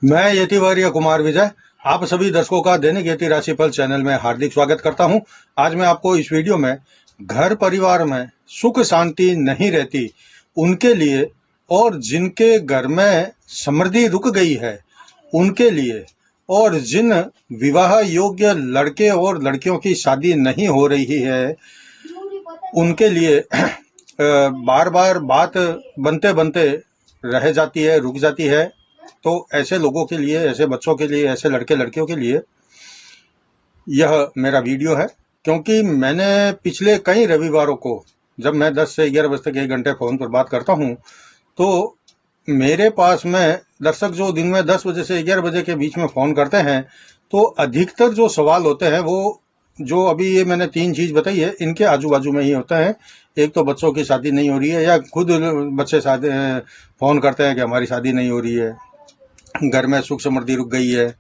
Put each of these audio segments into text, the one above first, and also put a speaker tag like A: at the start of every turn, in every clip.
A: मैं यतिवर्य कुमार विजय आप सभी दर्शकों का दैनिक यति राशिफल चैनल में हार्दिक स्वागत करता हूं। आज मैं आपको इस वीडियो में घर परिवार में सुख शांति नहीं रहती उनके लिए और जिनके घर में समृद्धि रुक गई है उनके लिए और जिन विवाह योग्य लड़के और लड़कियों की शादी नहीं हो रही है उनके लिए बार बार बात बनते बनते रह जाती है, रुक जाती है। तो ऐसे लोगों के लिए, ऐसे बच्चों के लिए, ऐसे लड़के लड़कियों के लिए यह मेरा वीडियो है, क्योंकि मैंने पिछले कई रविवारों को जब मैं 10 से 11 बजे तक 1 घंटे फ़ोन पर बात करता हूं तो मेरे पास में दर्शक जो दिन में 10 बजे से 11 बजे के बीच में फ़ोन करते हैं तो अधिकतर जो सवाल होते हैं वो जो अभी ये मैंने 3 चीज़ बताई है इनके आजू बाजू में ही होता है। एक तो बच्चों की शादी नहीं हो रही है, या खुद बच्चे शादी फ़ोन करते हैं कि हमारी शादी नहीं हो रही है, घर में सुख समृद्धि रुक गई है,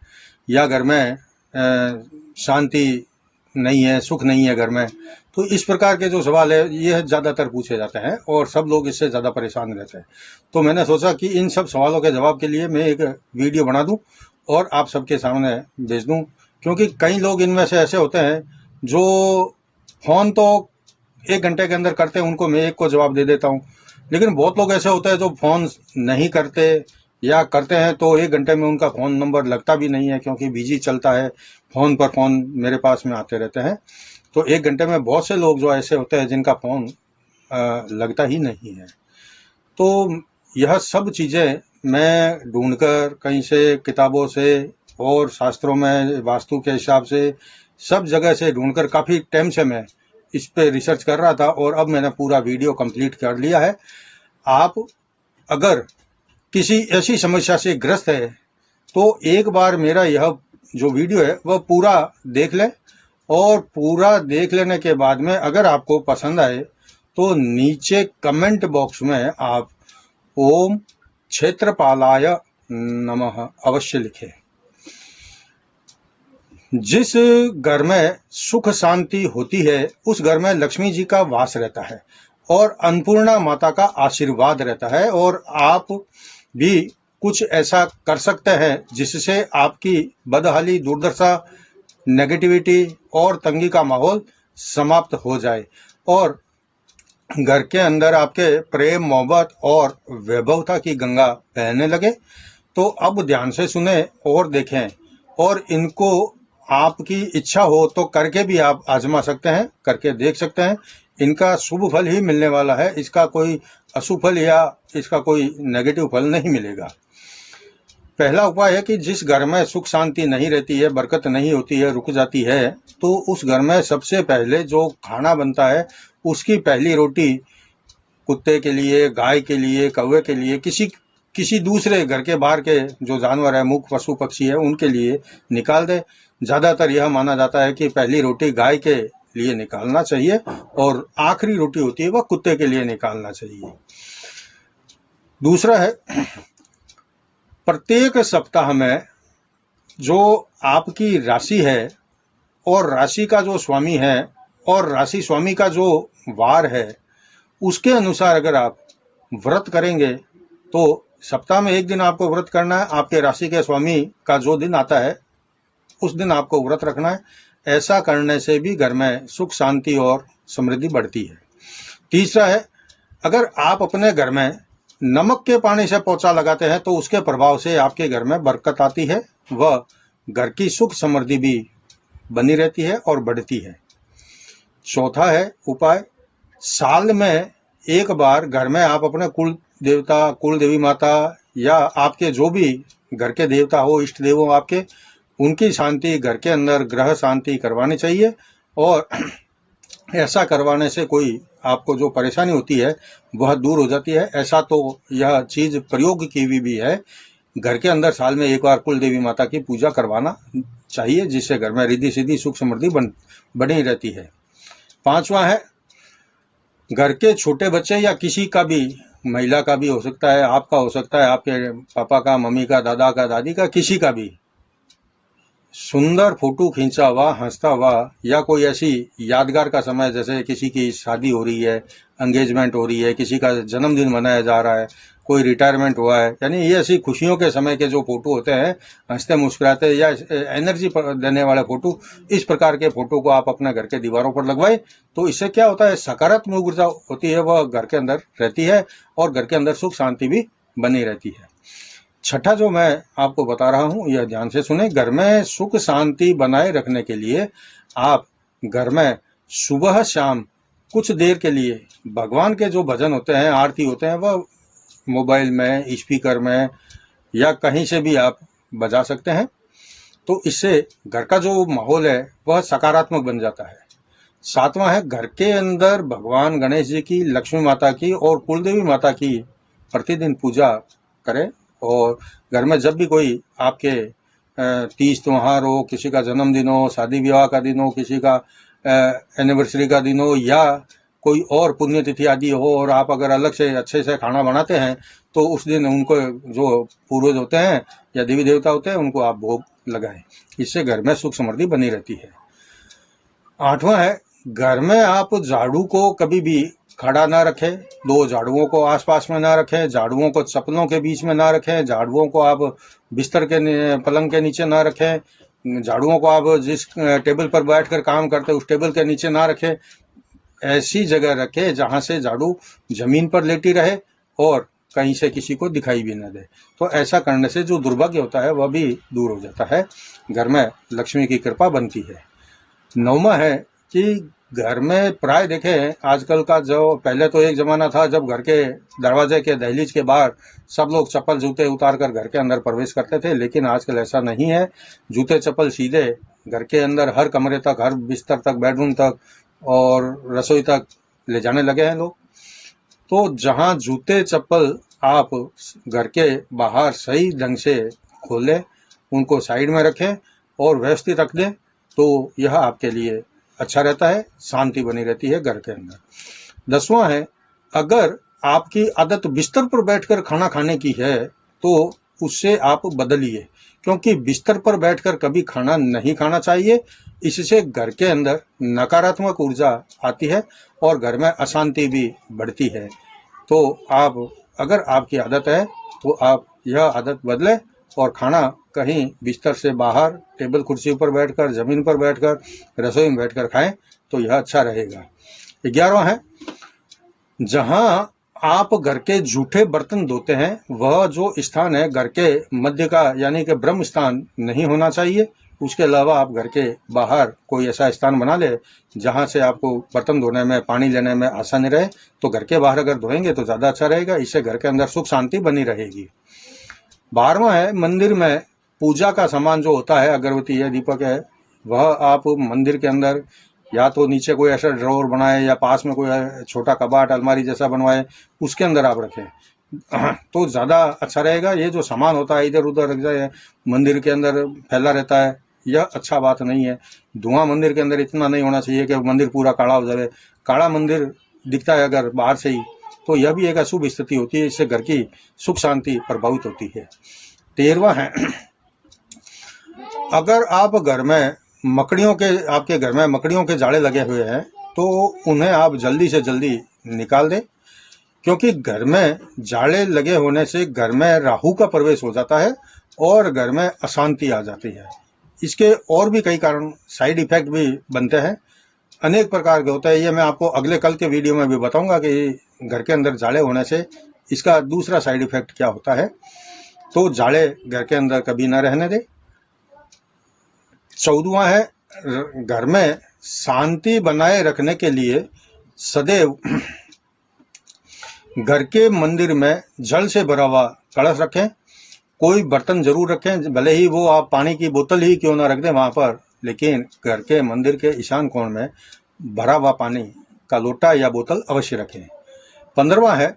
A: या घर में शांति नहीं है, सुख नहीं है घर में। तो इस प्रकार के जो सवाल है ये ज़्यादातर पूछे जाते हैं और सब लोग इससे ज़्यादा परेशान रहते हैं। तो मैंने सोचा कि इन सब सवालों के जवाब के लिए मैं एक वीडियो बना दूं और आप सबके सामने भेज दूं, क्योंकि कई लोग इनमें से ऐसे होते हैं जो फ़ोन तो 1 घंटे के अंदर करते हैं, उनको मैं एक को जवाब दे देता हूं, लेकिन बहुत लोग ऐसे होते हैं जो फ़ोन नहीं करते या करते हैं तो 1 घंटे में उनका फ़ोन नंबर लगता भी नहीं है, क्योंकि बिजी चलता है, फ़ोन पर फ़ोन मेरे पास में आते रहते हैं। तो 1 घंटे में बहुत से लोग जो ऐसे होते हैं जिनका फ़ोन लगता ही नहीं है। तो यह सब चीज़ें मैं ढूंढकर कहीं से, किताबों से और शास्त्रों में वास्तु के हिसाब से सब जगह से ढूंढकर काफ़ी टाइम से मैं इस पे रिसर्च कर रहा था और अब मैंने पूरा वीडियो कंप्लीट कर लिया है। आप अगर किसी ऐसी समस्या से ग्रस्त है तो एक बार मेरा यह जो वीडियो है वह पूरा देख लें, और पूरा देख लेने के बाद में अगर आपको पसंद आए तो नीचे कमेंट बॉक्स में आप ओम क्षेत्रपालाय नमः अवश्य लिखें। जिस घर में सुख शांति होती है उस घर में लक्ष्मी जी का वास रहता है और अन्नपूर्णा माता का आशीर्वाद रहता है, और आप भी कुछ ऐसा कर सकते हैं जिससे आपकी बदहाली, दुर्दशा, नेगेटिविटी और तंगी का माहौल समाप्त हो जाए और घर के अंदर आपके प्रेम, मोहब्बत और वैभवता की गंगा बहने लगे। तो अब ध्यान से सुने और देखें, और इनको आपकी इच्छा हो तो करके भी आप आजमा सकते हैं, करके देख सकते हैं। इनका शुभ फल ही मिलने वाला है, इसका कोई अशुभ फल या इसका कोई नेगेटिव फल नहीं मिलेगा। पहला उपाय है कि जिस घर में सुख शांति नहीं रहती है, बरकत नहीं होती है, रुक जाती है, तो उस घर में सबसे पहले जो खाना बनता है उसकी पहली रोटी कुत्ते के लिए, गाय के लिए, कौवे के लिए, किसी दूसरे घर के बाहर के जो जानवर है, मूक पशु पक्षी है, उनके लिए निकाल दे। ज़्यादातर यह माना जाता है कि पहली रोटी गाय के लिए निकालना चाहिए और आखिरी रोटी होती है वह कुत्ते के लिए निकालना चाहिए। दूसरा है, प्रत्येक सप्ताह में जो आपकी राशि है और राशि का जो स्वामी है और राशि स्वामी का जो वार है उसके अनुसार अगर आप व्रत करेंगे तो सप्ताह में 1 दिन आपको व्रत करना है। आपके राशि के स्वामी का जो दिन आता है उस दिन आपको व्रत रखना है। ऐसा करने से भी घर में सुख शांति और समृद्धि बढ़ती है। तीसरा है, अगर आप अपने घर में नमक के पानी से पोछा लगाते हैं तो उसके प्रभाव से आपके घर में बरकत आती है, वह घर की सुख समृद्धि भी बनी रहती है और बढ़ती है। चौथा है उपाय, साल में एक बार घर में आप अपने कुल देवता, कुल देवी माता या आपके जो भी घर के देवता हो, इष्ट देव हो आपके, उनकी शांति घर के अंदर ग्रह शांति करवानी चाहिए। और ऐसा करवाने से कोई आपको जो परेशानी होती है वह दूर हो जाती है। ऐसा तो यह चीज प्रयोग की हुई भी है, घर के अंदर साल में एक बार कुल देवी माता की पूजा करवाना चाहिए, जिससे घर में रिद्धि सिद्धि सुख समृद्धि बनी रहती है। पांचवा है, घर के छोटे बच्चे या किसी का भी, महिला का भी हो सकता है, आपका हो सकता है, आपके पापा का, मम्मी का, दादा का, दादी का, किसी का भी सुंदर फोटो खींचा हुआ, हंसता हुआ, या कोई ऐसी यादगार का समय, जैसे किसी की शादी हो रही है, एंगेजमेंट हो रही है, किसी का जन्मदिन मनाया जा रहा है, कोई रिटायरमेंट हुआ है, यानी ये ऐसी खुशियों के समय के जो फोटो होते हैं, हंसते मुस्कुराते या एनर्जी देने वाले फोटो, इस प्रकार के फोटो को आप अपने घर के दीवारों पर लगवाए तो इससे क्या होता है, सकारात्मक ऊर्जा होती है वह घर के अंदर रहती है और घर के अंदर सुख शांति भी बनी रहती है। छठा जो मैं आपको बता रहा हूं, यह ध्यान से सुने। घर में सुख शांति बनाए रखने के लिए आप घर में सुबह शाम कुछ देर के लिए भगवान के जो भजन होते हैं, आरती होते हैं, वह मोबाइल में, स्पीकर में या कहीं से भी आप बजा सकते हैं। तो इससे घर का जो माहौल है वह सकारात्मक बन जाता है। सातवां है, घर के अंदर भगवान गणेश जी की, लक्ष्मी माता की और कुलदेवी माता की प्रतिदिन पूजा करें। और घर में जब भी कोई आपके तीज त्योहार हो, किसी का जन्मदिन हो, शादी विवाह का दिन हो, किसी का एनिवर्सरी का दिन हो या कोई और पुण्यतिथि आदि हो और आप अगर अलग से अच्छे से खाना बनाते हैं तो उस दिन उनको, जो पूर्वज होते हैं या देवी देवता होते हैं, उनको आप भोग लगाएं। इससे घर में सुख समृद्धि बनी रहती है। आठवां है, घर में आप झाड़ू को कभी भी खड़ा ना रखें, दो झाड़ुओं को आसपास में ना रखें, झाड़ुओं को चप्पलों के बीच में ना रखें, झाड़ुओं को आप बिस्तर के पलंग के नीचे ना रखें, झाड़ुओं को आप जिस टेबल पर बैठकर काम करते हैं उस टेबल के नीचे ना रखें। ऐसी जगह रखें जहां से झाड़ू जमीन पर लेटी रहे और कहीं से किसी को दिखाई भी न दे। तो ऐसा करने से जो दुर्भाग्य होता है वह भी दूर हो जाता है, घर में लक्ष्मी की कृपा बनती है। नौवां है कि घर में प्राय देखें आजकल का, जो पहले तो एक जमाना था जब घर के दरवाजे के दहलीज के बाहर सब लोग चप्पल जूते उतार कर घर के अंदर प्रवेश करते थे, लेकिन आजकल ऐसा नहीं है। जूते चप्पल सीधे घर के अंदर हर कमरे तक, हर बिस्तर तक, बेडरूम तक और रसोई तक ले जाने लगे हैं लोग। तो जहां जूते चप्पल आप घर के बाहर सही ढंग से खोलें, उनको साइड में रखें और व्यवस्थित रख दें तो यह आपके लिए अच्छा रहता है, शांति बनी रहती है घर के अंदर। 10वां है, अगर आपकी आदत बिस्तर पर बैठकर खाना खाने की है तो उससे आप बदलिए, क्योंकि बिस्तर पर बैठकर कभी खाना नहीं खाना चाहिए। इससे घर के अंदर नकारात्मक ऊर्जा आती है और घर में अशांति भी बढ़ती है। तो आप, अगर आपकी आदत है तो आप यह आदत बदलें और खाना कहीं बिस्तर से बाहर, टेबल कुर्सी पर बैठकर, जमीन पर बैठकर, रसोई में बैठकर खाएं तो यह अच्छा रहेगा। 11वां है, जहां आप घर के जूठे बर्तन धोते हैं वह जो स्थान है घर के मध्य का, यानी कि ब्रह्म स्थान नहीं होना चाहिए। उसके अलावा आप घर के बाहर कोई ऐसा स्थान बना ले जहां से आपको बर्तन धोने में, पानी लेने में आसानी रहे। तो घर के बाहर अगर धोएंगे तो ज्यादा अच्छा रहेगा, इससे घर के अंदर सुख शांति बनी रहेगी। 12वां है, मंदिर में पूजा का सामान जो होता है, अगरबत्ती है, दीपक है, वह आप मंदिर के अंदर या तो नीचे कोई ऐसा ड्रॉर बनाए या पास में कोई छोटा कबाट, अलमारी जैसा बनवाए, उसके अंदर आप रखें तो ज्यादा अच्छा रहेगा। ये जो सामान होता है इधर उधर रख जाए, मंदिर के अंदर फैला रहता है, यह अच्छा बात नहीं है। धुआं मंदिर के अंदर इतना नहीं होना चाहिए कि मंदिर पूरा काला हो जाए। काला मंदिर दिखता है अगर बाहर से ही तो यह भी एक अशुभ स्थिति होती है, इससे घर की सुख शांति प्रभावित होती है। 13वां है, अगर आप घर में आपके घर में मकड़ियों के जाले लगे हुए हैं तो उन्हें आप जल्दी से जल्दी निकाल दें, क्योंकि घर में जाले लगे होने से घर में राहु का प्रवेश हो जाता है और घर में अशांति आ जाती है। इसके और भी कई कारण, साइड इफेक्ट भी बनते हैं, अनेक प्रकार के होते हैं। ये मैं आपको अगले कल के वीडियो में भी बताऊंगा कि घर के अंदर जाले होने से इसका दूसरा साइड इफेक्ट क्या होता है। तो जाले घर के अंदर कभी ना रहने दे। 14वां है, घर में शांति बनाए रखने के लिए सदैव घर के मंदिर में जल से भरा हुआ कलश रखें। कोई बर्तन जरूर रखें, भले ही वो आप पानी की बोतल ही क्यों ना रख दें वहां पर, लेकिन घर के मंदिर के ईशान कोण में भरा हुआ पानी का लोटा या बोतल अवश्य रखें। 15वां है,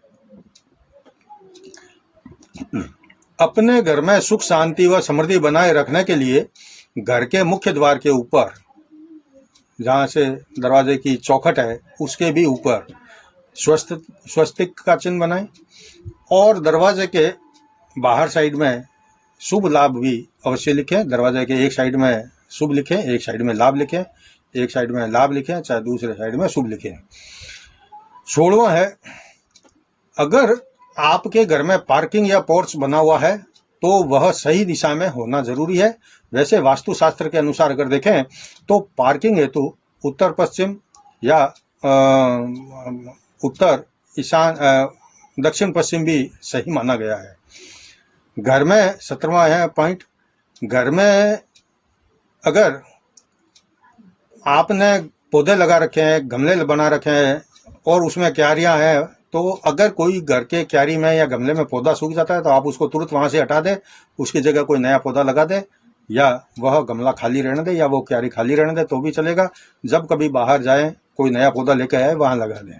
A: अपने घर में सुख शांति व समृद्धि बनाए रखने के लिए घर के मुख्य द्वार के ऊपर, जहां से दरवाजे की चौखट है उसके भी ऊपर स्वस्तिक का चिन्ह बनाएं और दरवाजे के बाहर साइड में शुभ लाभ भी अवश्य लिखें। दरवाजे के एक साइड में शुभ लिखें, एक साइड में लाभ लिखें, एक साइड में लाभ लिखें, चाहे दूसरे साइड में शुभ लिखें। 16वां है, अगर आपके घर में पार्किंग या पोर्च बना हुआ है तो वह सही दिशा में होना जरूरी है। वैसे वास्तुशास्त्र के अनुसार अगर देखें तो पार्किंग हेतु उत्तर पश्चिम या उत्तर ईशान दक्षिण पश्चिम भी सही माना गया है। घर में 17वां है पॉइंट, घर में अगर आपने पौधे लगा रखे हैं, गमले बना रखे हैं और उसमें क्यारियां हैं, तो अगर कोई घर के क्यारी में या गमले में पौधा सूख जाता है तो आप उसको तुरंत वहां से हटा दें, उसकी जगह कोई नया पौधा लगा दे, या वह गमला खाली रहने दे या वो क्यारी खाली रहने दे तो भी चलेगा। जब कभी बाहर जाए कोई नया पौधा लेकर आए वहां लगा दें।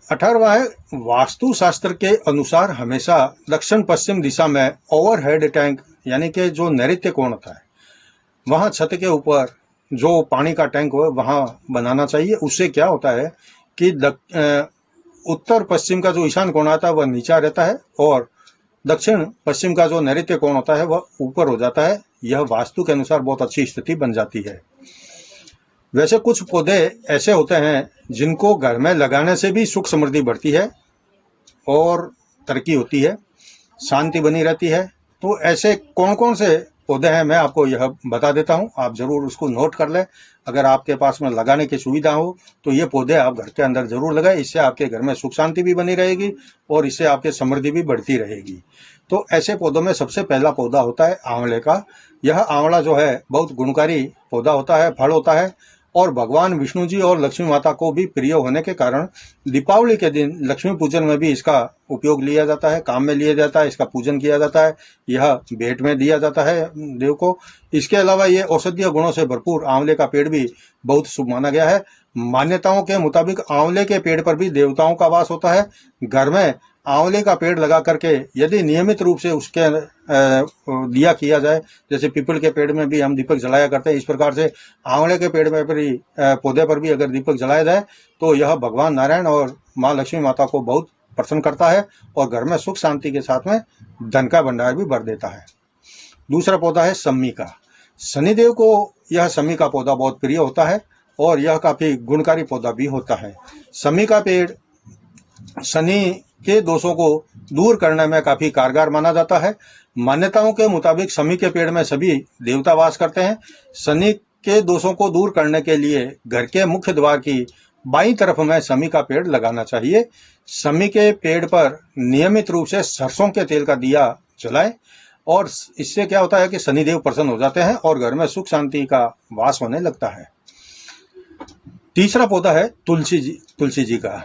A: 18वां है, वास्तुशास्त्र के अनुसार हमेशा दक्षिण पश्चिम दिशा में ओवरहेड टैंक यानी कि जो नैऋत्य कोण होता है वहां छत के ऊपर जो पानी का टैंक हो वहां बनाना चाहिए। उससे क्या होता है कि उत्तर पश्चिम का जो ईशान कोण आता है वह नीचा रहता है और दक्षिण पश्चिम का जो नैऋत्य कोण होता है वह ऊपर हो जाता है। यह वास्तु के अनुसार बहुत अच्छी स्थिति बन जाती है। वैसे कुछ पौधे ऐसे होते हैं जिनको घर में लगाने से भी सुख समृद्धि बढ़ती है और तरक्की होती है, शांति बनी रहती है। तो ऐसे कौन कौन से पौधे हैं मैं आपको यह बता देता हूं, आप जरूर उसको नोट कर लें। अगर आपके पास में लगाने की सुविधा हो तो ये पौधे आप घर के अंदर जरूर लगाएं। इससे आपके घर में सुख शांति भी बनी रहेगी और इससे आपकी समृद्धि भी बढ़ती रहेगी। तो ऐसे पौधों में सबसे पहला पौधा होता है आंवले का। यह आंवला जो है बहुत गुणकारी पौधा होता है, फल होता है और भगवान विष्णु जी और लक्ष्मी माता को भी प्रिय होने के कारण दीपावली के दिन लक्ष्मी पूजन में भी इसका उपयोग लिया जाता है, काम में लिया जाता है, इसका पूजन किया जाता है, यह भेंट में दिया जाता है देव को। इसके अलावा ये औषधीय गुणों से भरपूर आंवले का पेड़ भी बहुत शुभ माना गया है। मान्यताओं के मुताबिक आंवले के पेड़ पर भी देवताओं का वास होता है। घर में आंवले का पेड़ लगा करके यदि नियमित रूप से उसके दिया किया जाए, जैसे पीपल के पेड़ में भी हम दीपक जलाया करते हैं, इस प्रकार से आंवले के पेड़ में भी पौधे पर भी अगर दीपक जलाया जाए तो यह भगवान नारायण और माँ लक्ष्मी माता को बहुत प्रसन्न करता है और घर में सुख शांति के साथ में धन का भंडार भी भर देता है। दूसरा पौधा है सम्मी का। शनिदेव को यह सम्मी का पौधा बहुत प्रिय होता है और यह काफी गुणकारी पौधा भी होता है। सम्मी का पेड़ शनि के दोषों को दूर करने में काफी कारगर माना जाता है। मान्यताओं के मुताबिक शमी के पेड़ में सभी देवता वास करते हैं। शनि के दोषों को दूर करने के लिए घर के मुख्य द्वार की बाईं तरफ में शमी का पेड़ लगाना चाहिए। शमी के पेड़ पर नियमित रूप से सरसों के तेल का दिया जलाएं और इससे क्या होता है कि शनिदेव प्रसन्न हो जाते हैं और घर में सुख शांति का वास होने लगता है। तीसरा पौधा है तुलसी जी का।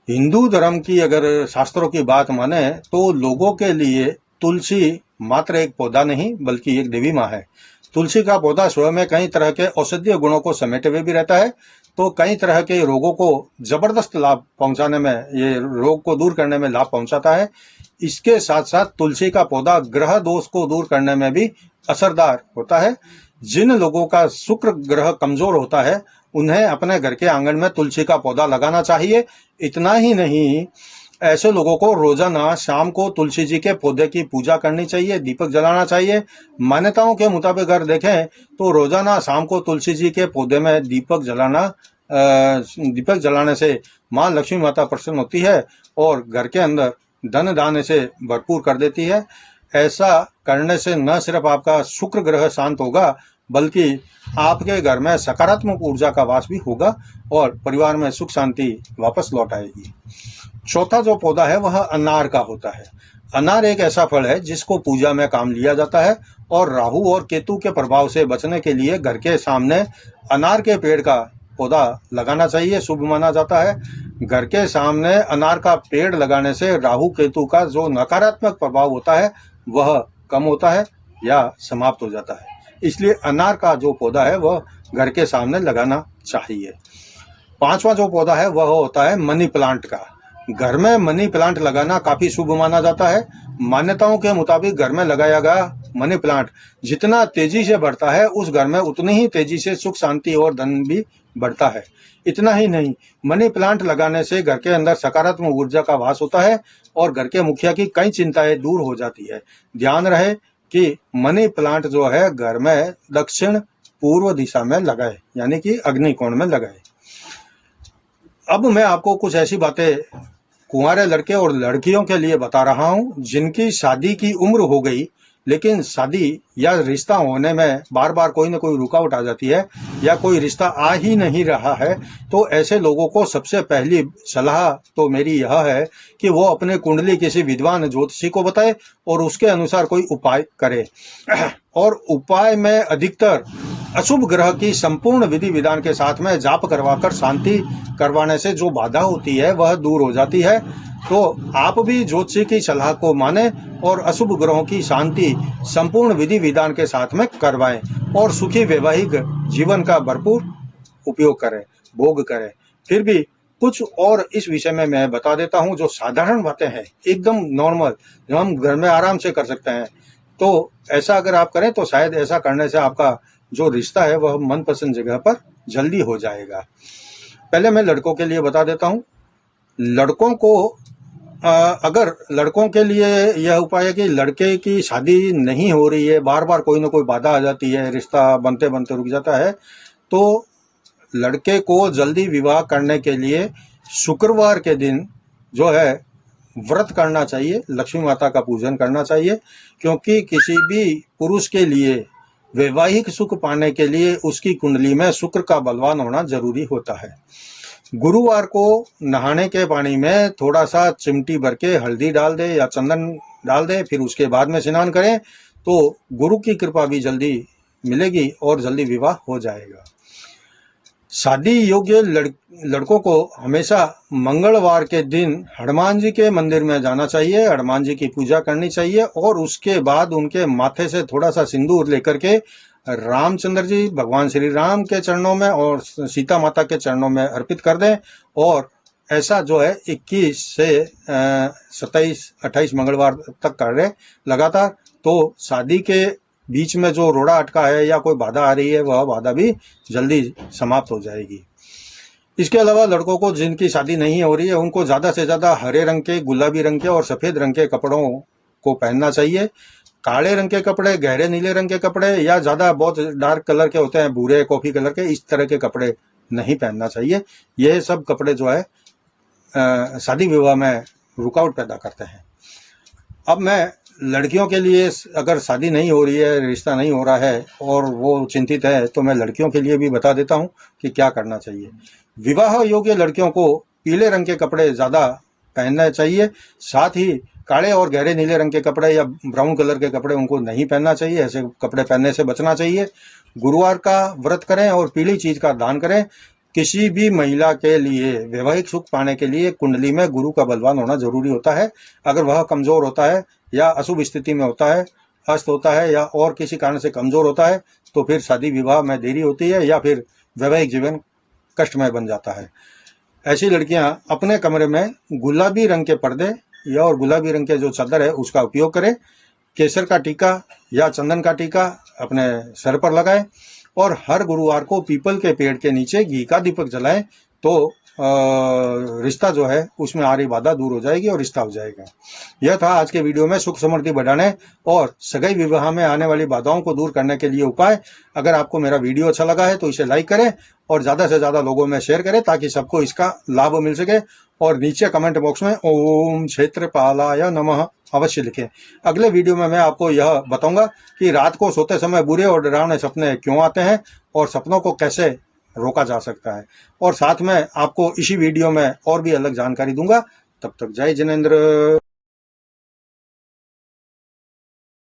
A: हिंदू धर्म की अगर शास्त्रों की बात माने तो लोगों के लिए तुलसी मात्र एक पौधा नहीं बल्कि एक देवी माँ है। तुलसी का पौधा स्वयं में कई तरह के औषधीय गुणों को समेटे हुए भी रहता है, तो कई तरह के रोगों को जबरदस्त लाभ पहुंचाने में, ये रोग को दूर करने में लाभ पहुंचाता है। इसके साथ साथ तुलसी का पौधा ग्रह दोष को दूर करने में भी असरदार होता है। जिन लोगों का शुक्र ग्रह कमजोर होता है उन्हें अपने घर के आंगन में तुलसी का पौधा लगाना चाहिए। इतना ही नहीं, ऐसे लोगों को रोजाना शाम को तुलसी जी के पौधे की पूजा करनी चाहिए, दीपक जलाना चाहिए। मान्यताओं के मुताबिक अगर देखें तो रोजाना शाम को तुलसी जी के पौधे में दीपक जलाने से माँ लक्ष्मी माता प्रसन्न होती है और घर के अंदर धन धान्य से भरपूर कर देती है। ऐसा करने से न सिर्फ आपका शुक्र ग्रह शांत होगा बल्कि आपके घर में सकारात्मक ऊर्जा का वास भी होगा और परिवार में सुख शांति वापस लौट आएगी। चौथा जो पौधा है वह अनार का होता है। अनार एक ऐसा फल है जिसको पूजा में काम लिया जाता है और राहु और केतु के प्रभाव से बचने के लिए घर के सामने अनार के पेड़ का पौधा लगाना चाहिए, शुभ माना जाता है। घर के सामने अनार का पेड़ लगाने से राहु केतु का जो नकारात्मक प्रभाव होता है वह कम होता है या समाप्त हो जाता है। इसलिए अनार का जो पौधा है वह घर के सामने लगाना चाहिए। पांचवा जो पौधा है वह होता है मनी प्लांट का। घर में मनी प्लांट लगाना काफी शुभ माना जाता है। मान्यताओं के मुताबिक घर में लगाया गया मनी प्लांट जितना तेजी से बढ़ता है उस घर में उतनी ही तेजी से सुख शांति और धन भी बढ़ता है। इतना ही नहीं, मनी प्लांट लगाने से घर के अंदर सकारात्मक ऊर्जा का वास होता है और घर के मुखिया की कई चिंताएं दूर हो जाती है। ध्यान रहे कि मनी प्लांट जो है घर में दक्षिण पूर्व दिशा में लगाए, यानी कि अग्नि कोण में लगाए। अब मैं आपको कुछ ऐसी बातें कुंवारे लड़के और लड़कियों के लिए बता रहा हूं जिनकी शादी की उम्र हो गई लेकिन शादी या रिश्ता होने में बार बार कोई ना कोई रुकावट आ जाती है या कोई रिश्ता आ ही नहीं रहा है, तो ऐसे लोगों को सबसे पहली सलाह तो मेरी यह है कि वो अपने कुंडली किसी विद्वान ज्योतिषी को बताए और उसके अनुसार कोई उपाय करे। और उपाय में अधिकतर अशुभ ग्रह की संपूर्ण विधि विधान के साथ में जाप करवाकर शांति करवाने से जो बाधा होती है वह दूर हो जाती है। तो आप भी ज्योतिषी की सलाह को माने और अशुभ ग्रहों की शांति संपूर्ण विधि विधान के साथ में करवाएं और सुखी वैवाहिक जीवन का भरपूर उपयोग करें, भोग करें। फिर भी कुछ और इस विषय में मैं बता देता हूं जो साधारण बातें हैं, एकदम नॉर्मल, जो हम घर में आराम से कर सकते हैं। तो ऐसा अगर आप करें तो शायद ऐसा करने से आपका जो रिश्ता है वह मनपसंद जगह पर जल्दी हो जाएगा। पहले मैं लड़कों के लिए बता देता हूं। लड़कों को अगर लड़कों के लिए यह उपाय है कि लड़के की शादी नहीं हो रही है, बार बार कोई ना कोई बाधा आ जाती है, रिश्ता बनते बनते रुक जाता है, तो लड़के को जल्दी विवाह करने के लिए शुक्रवार के दिन जो है व्रत करना चाहिए, लक्ष्मी माता का पूजन करना चाहिए, क्योंकि किसी भी पुरुष के लिए वैवाहिक सुख पाने के लिए उसकी कुंडली में शुक्र का बलवान होना जरूरी होता है। गुरुवार को नहाने के पानी में थोड़ा सा चिमटी भर के हल्दी डाल दे या चंदन डाल दे, फिर उसके बाद में स्नान करें तो गुरु की कृपा भी जल्दी मिलेगी और जल्दी विवाह हो जाएगा। शादी योग्य लड़कों को हमेशा मंगलवार के दिन हनुमान जी के मंदिर में जाना चाहिए, हनुमान जी की पूजा करनी चाहिए और उसके बाद उनके माथे से थोड़ा सा सिंदूर लेकर के रामचंद्र जी, भगवान श्री राम के चरणों में और सीता माता के चरणों में अर्पित कर दें। और ऐसा जो है 21 से 27-28 मंगलवार तक कर रहे लगातार, तो शादी के बीच में जो रोड़ा अटका है या कोई बाधा आ रही है वह बाधा भी जल्दी समाप्त हो जाएगी। इसके अलावा लड़कों को जिनकी शादी नहीं हो रही है उनको ज्यादा से ज्यादा हरे रंग के, गुलाबी रंग के और सफेद रंग के कपड़ों को पहनना चाहिए। काले रंग के कपड़े, गहरे नीले रंग के कपड़े या ज्यादा बहुत डार्क कलर के होते हैं, भूरे कॉफी कलर के, इस तरह के कपड़े नहीं पहनना चाहिए। यह सब कपड़े जो है शादी विवाह में रुकावट पैदा करते हैं। अब मैं लड़कियों के लिए, अगर शादी नहीं हो रही है, रिश्ता नहीं हो रहा है और वो चिंतित है, तो मैं लड़कियों के लिए भी बता देता हूं कि क्या करना चाहिए। विवाह योग्य लड़कियों को पीले रंग के कपड़े ज्यादा पहनना चाहिए, साथ ही काले और गहरे नीले रंग के कपड़े या ब्राउन कलर के कपड़े उनको नहीं पहनना चाहिए, ऐसे कपड़े पहनने से बचना चाहिए। गुरुवार का व्रत करें और पीली चीज का दान करें। किसी भी महिला के लिए वैवाहिक सुख पाने के लिए कुंडली में गुरु का बलवान होना जरूरी होता है। अगर वह कमजोर होता है या अशुभ स्थिति में होता है, अस्त होता है या और किसी कारण से कमजोर होता है, तो फिर शादी विवाह में देरी होती है या फिर वैवाहिक जीवन कष्टमय बन जाता है। ऐसी लड़कियां अपने कमरे में गुलाबी रंग के पर्दे या और गुलाबी रंग के जो चादर है उसका उपयोग करें। केसर का टीका या चंदन का टीका अपने सर पर लगाएं और हर गुरुवार को पीपल के पेड़ के नीचे घी का दीपक जलाएं, तो रिश्ता जो है उसमें आ रही बाधा दूर हो जाएगी और रिश्ता हो जाएगा। यह था आज के वीडियो में सुख समृद्धि बढ़ाने और सगाई विवाह में आने वाली बाधाओं को दूर करने के लिए उपाय। अगर आपको मेरा वीडियो अच्छा लगा है तो इसे लाइक करें और ज्यादा से ज्यादा लोगों में शेयर करें ताकि सबको इसका लाभ मिल सके। और नीचे कमेंट बॉक्स में ओम क्षेत्रपालाय नमः अवश्य लिखें। अगले वीडियो में मैं आपको यह बताऊंगा कि रात को सोते समय बुरे और डरावने सपने क्यों आते हैं और सपनों को कैसे रोका जा सकता है। और साथ में आपको इसी वीडियो में और भी अलग जानकारी दूंगा। तब तक जय जिनेंद्र।